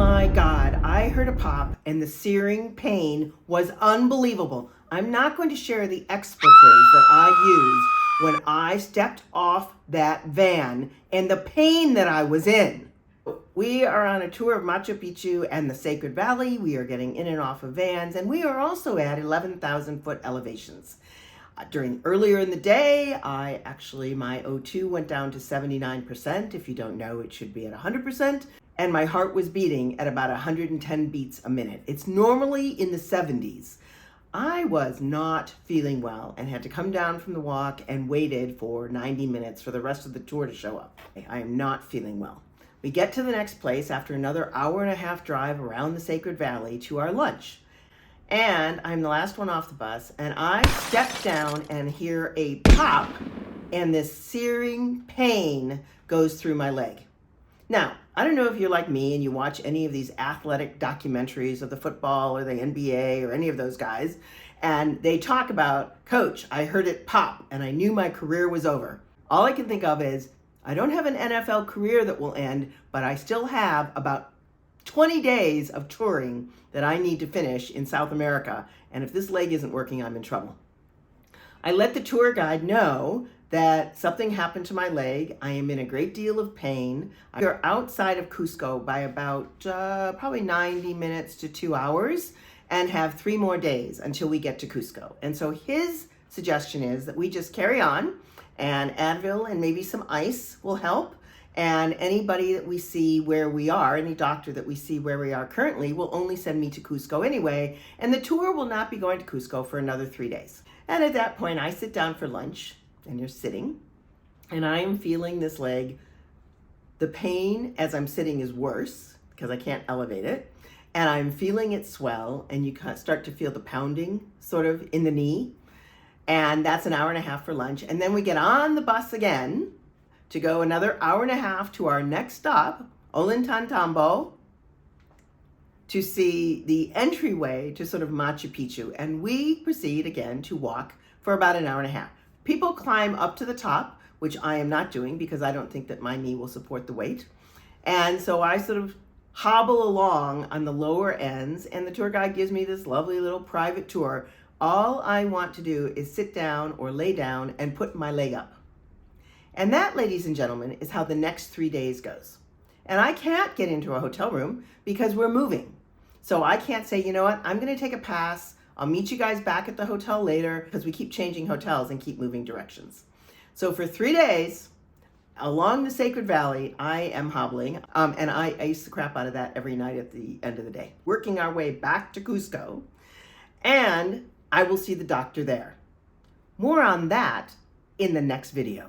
my God, I heard a pop and the searing pain was unbelievable. I'm not going to share the expletives that I used when I stepped off that van and the pain that I was in. We are on a tour of Machu Picchu and the Sacred Valley. We are getting in and off of vans, and we are also at 11,000 foot elevations. Earlier in the day, my O2 went down to 79%. If you don't know, it should be at 100%. And my heart was beating at about 110 beats a minute. It's normally in the 70s. I was not feeling well and had to come down from the walk and waited for 90 minutes for the rest of the tour to show up. I am not feeling well. We get to the next place after another hour and a half drive around the Sacred Valley to our lunch. And I'm the last one off the bus, and I step down and hear a pop, and this searing pain goes through my leg. Now, I don't know if you're like me and you watch any of these athletic documentaries of the football or the NBA or any of those guys, and they talk about, Coach, I heard it pop and I knew my career was over. All I can think of is, I don't have an NFL career that will end, but I still have about 20 days of touring that I need to finish in South America, and if this leg isn't working, I'm in trouble. I let the tour guide know that something happened to my leg. I am in a great deal of pain. We are outside of Cusco by about probably 90 minutes to 2 hours and have 3 more days until we get to Cusco. And so his suggestion is that we just carry on, and Advil and maybe some ice will help. And anybody that we see where we are, any doctor that we see where we are currently, will only send me to Cusco anyway. And the tour will not be going to Cusco for another 3 days. And at that point, I sit down for lunch, and you're sitting, and I am feeling this leg. The pain as I'm sitting is worse because I can't elevate it. And I'm feeling it swell, and you start to feel the pounding sort of in the knee. And that's an hour and a half for lunch. And then we get on the bus again to go another hour and a half to our next stop, Ollantaytambo, to see the entryway to sort of Machu Picchu. And we proceed again to walk for about an hour and a half. People climb up to the top, which I am not doing because I don't think that my knee will support the weight. And so I sort of hobble along on the lower ends, and the tour guide gives me this lovely little private tour. All I want to do is sit down or lay down and put my leg up. And that, ladies and gentlemen, is how the next 3 days goes. And I can't get into a hotel room because we're moving. So I can't say, you know what, I'm going to take a pass. I'll meet you guys back at the hotel later, because we keep changing hotels and keep moving directions. So for 3 days along the Sacred Valley, I am hobbling, and I ice the crap out of that every night at the end of the day, working our way back to Cusco, and I will see the doctor there. More on that in the next video.